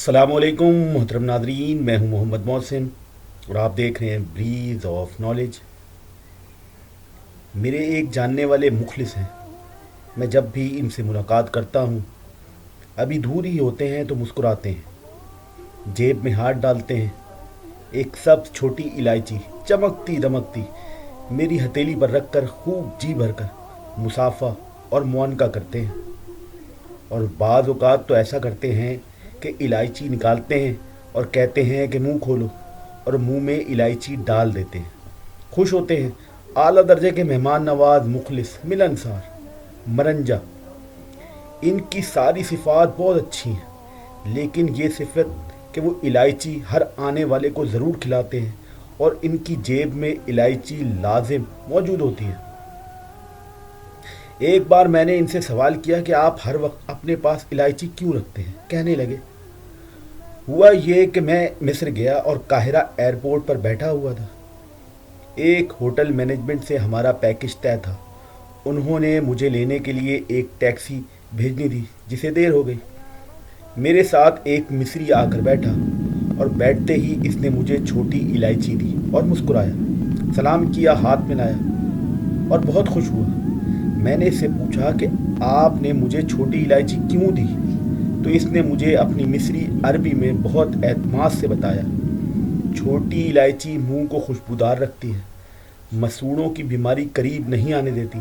अस्सलाम वालेकुम मोहतरम नादरीन, मैं हूं मोहम्मद मोहसिन और आप देख रहे हैं ब्रीज ऑफ नॉलेज। मेरे एक जानने वाले मुखलिस हैं। मैं जब भी इनसे मुलाकात करता हूं, अभी दूर ही होते हैं तो मुस्कुराते हैं, जेब में हाथ डालते हैं, एक सब्ज छोटी इलायची चमकती दमकती मेरी हथेली पर रखकर खूब जी भरकर मुसाफा और मुआनका करते हैं। और बाज़ औक़ात तो ऐसा करते हैं कि इलायची निकालते हैं और कहते हैं कि मुंह खोलो, और मुंह में इलायची डाल देते हैं। खुश होते हैं। आला दर्जे के मेहमान नवाज, मुखलिस, मिलनसार, मरंजा। इनकी सारी सिफ़ात बहुत अच्छी हैं, लेकिन ये सिफत कि वो इलायची हर आने वाले को ज़रूर खिलाते हैं और इनकी जेब में इलायची लाजिम मौजूद होती है। एक बार मैंने इनसे सवाल किया कि आप हर वक्त अपने पास इलायची क्यों रखते हैं। कहने लगे, हुआ ये कि मैं मिस्र गया और काहिरा एयरपोर्ट पर बैठा हुआ था। एक होटल मैनेजमेंट से हमारा पैकेज तय था। उन्होंने मुझे लेने के लिए एक टैक्सी भेजनी थी, जिसे देर हो गई। मेरे साथ एक मिस्री आकर बैठा और बैठते ही इसने मुझे छोटी इलायची दी और मुस्कुराया, सलाम किया, हाथ मिलाया और बहुत खुश हुआ। मैंने इससे पूछा कि आपने मुझे छोटी इलायची क्यों दी, तो इसने मुझे अपनी मिस्री अरबी में बहुत एतमाद से बताया, छोटी इलायची मुंह को खुशबूदार रखती है, मसूड़ों की बीमारी करीब नहीं आने देती।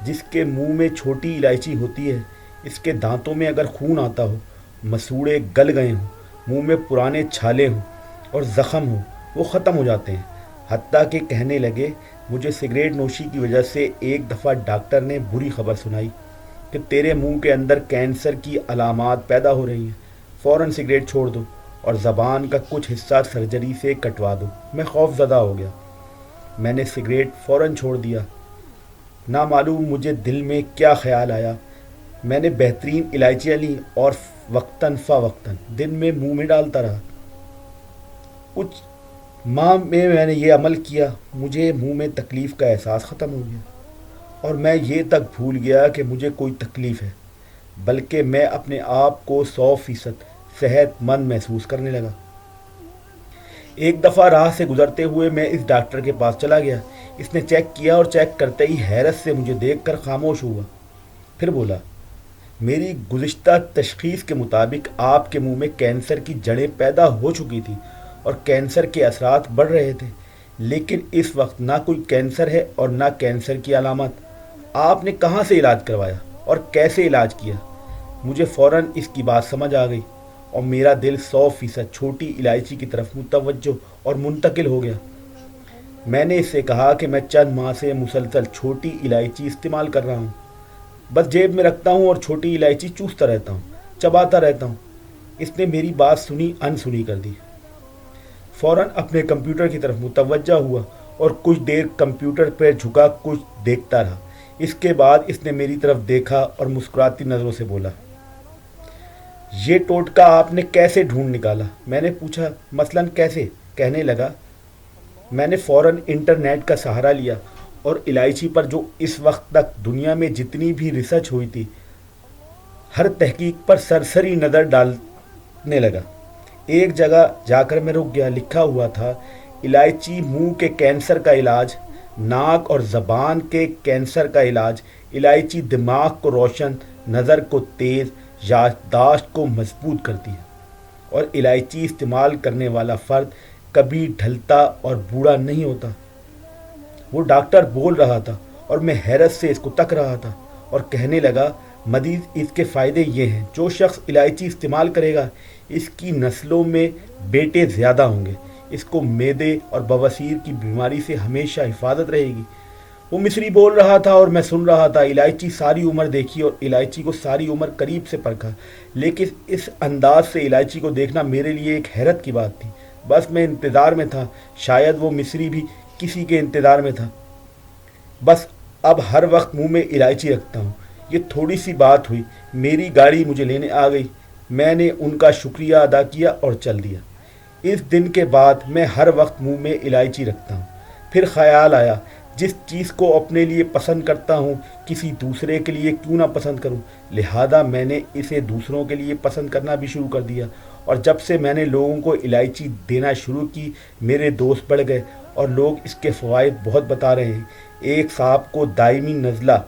जिसके मुंह में छोटी इलायची होती है, इसके दांतों में अगर खून आता हो, मसूड़े गल गए हों, मुंह में पुराने छाले हों और ज़ख़म हो, वो ख़त्म हो जाते हैं। हत्ता कि कहने लगे, मुझे सिगरेट नोशी की वजह से एक दफ़ा डॉक्टर ने बुरी खबर सुनाई कि तेरे मुंह के अंदर कैंसर की अलामात पैदा हो रही हैं, फ़ौरन सिगरेट छोड़ दो और ज़बान का कुछ हिस्सा सर्जरी से कटवा दो। मैं खौफज़दा हो गया। मैंने सिगरेट फ़ौरन छोड़ दिया। ना मालूम मुझे दिल में क्या ख्याल आया, मैंने बेहतरीन इलायचियाँ ली और वक्तन फ़वक्तन दिन में मुंह में डालता रहा। कुछ माह में मैंने ये अमल किया, मुझे मुंह में तकलीफ़ का एहसास ख़त्म हो गया और मैं ये तक भूल गया कि मुझे कोई तकलीफ़ है, बल्कि मैं अपने आप को 100% सेहतमंद महसूस करने लगा। एक दफ़ा राह से गुज़रते हुए मैं इस डॉक्टर के पास चला गया। इसने चेक किया और चेक करते ही हैरत से मुझे देखकर खामोश हुआ। फिर बोला, मेरी गुज़िश्ता तशख़ीस के मुताबिक आपके मुंह में कैंसर की जड़ें पैदा हो चुकी थी और कैंसर के असरात बढ़ रहे थे, लेकिन इस वक्त ना कोई कैंसर है और ना कैंसर की अलामत। आपने कहाँ से इलाज करवाया और कैसे इलाज किया? मुझे फ़ौरन इसकी बात समझ आ गई और मेरा दिल 100% छोटी इलायची की तरफ मुतवज्जो और मुंतकिल हो गया। मैंने इससे कहा कि मैं चंद माह से मुसलसल छोटी इलायची इस्तेमाल कर रहा हूँ, बस जेब में रखता हूँ और छोटी इलायची चूसता रहता हूँ, चबाता रहता हूँ। इसने मेरी बात सुनी अनसुनी कर दी। फ़ौरन अपने कंप्यूटर की तरफ मुतवज्जा हुआ और कुछ देर कंप्यूटर पर झुका कुछ देखता रहा। इसके बाद इसने मेरी तरफ देखा और मुस्कुराती नज़रों से बोला, ये टोटका आपने कैसे ढूंढ निकाला? मैंने पूछा, मसलन कैसे? कहने लगा, मैंने फ़ौरन इंटरनेट का सहारा लिया और इलायची पर जो इस वक्त तक दुनिया में जितनी भी रिसर्च हुई थी, हर तहकीक पर सरसरी नज़र डालने लगा। एक जगह जाकर मैं रुक गया। लिखा हुआ था, इलायची मुंह के कैंसर का इलाज, नाक और ज़बान के कैंसर का इलाज, इलायची दिमाग को रोशन, नज़र को तेज़, याददाश्त को मजबूत करती है और इलायची इस्तेमाल करने वाला फ़र्द कभी ढलता और बूढ़ा नहीं होता। वो डॉक्टर बोल रहा था और मैं हैरत से इसको तक रहा था और कहने लगा, मज़ीद इसके फ़ायदे ये हैं, जो शख्स इलायची इस्तेमाल करेगा, इसकी नस्लों में बेटे ज़्यादा होंगे, इसको मैदे और बवासीर की बीमारी से हमेशा हिफाजत रहेगी। वो मिस्री बोल रहा था और मैं सुन रहा था। इलायची सारी उम्र देखी और इलायची को सारी उम्र करीब से परखा, लेकिन इस अंदाज से इलायची को देखना मेरे लिए एक हैरत की बात थी। बस मैं इंतज़ार में था, शायद वो मिस्री भी किसी के इंतज़ार में था। बस अब हर वक्त मुंह में इलायची रखता हूँ। ये थोड़ी सी बात हुई, मेरी गाड़ी मुझे लेने आ गई। मैंने उनका शुक्रिया अदा किया और चल दिया। इस दिन के बाद मैं हर वक्त मुंह में इलायची रखता हूँ। फिर ख्याल आया, जिस चीज़ को अपने लिए पसंद करता हूँ, किसी दूसरे के लिए क्यों ना पसंद करूँ। लिहाजा मैंने इसे दूसरों के लिए पसंद करना भी शुरू कर दिया اور جب سے میں نے لوگوں کو الائچی دینا شروع کی میرے دوست بڑھ گئے اور لوگ اس کے فوائد بہت بتا رہے ہیں۔ ایک صاحب کو دائمی نزلہ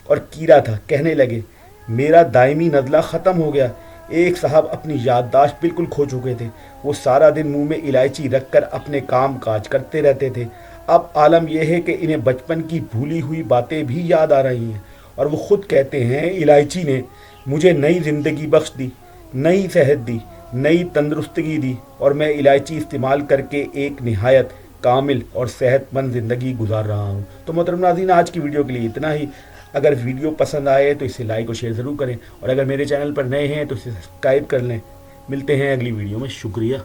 اور کیڑا تھا، کہنے لگے میرا دائمی نزلہ ختم ہو گیا۔ ایک صاحب اپنی یادداشت بالکل کھو چکے تھے، وہ سارا دن منہ میں الائچی رکھ کر اپنے کام کاج کرتے رہتے تھے۔ اب عالم یہ ہے کہ انہیں بچپن کی بھولی ہوئی باتیں بھی یاد آ رہی ہیں، اور وہ خود کہتے ہیں الائچی نے مجھے نئی زندگی بخش دی، نئی صحت دی، نئی تندرستگی دی، اور میں الائچی استعمال کر کے ایک نہایت کامل اور صحت مند زندگی گزار رہا ہوں۔ تو محترم ناظرین، آج کی ویڈیو کے لیے اتنا ہی۔ اگر ویڈیو پسند آئے تو اسے لائک اور شیئر ضرور کریں، اور اگر میرے چینل پر نئے ہیں تو اسے سبسکرائب کر لیں۔ ملتے ہیں اگلی ویڈیو میں، شکریہ۔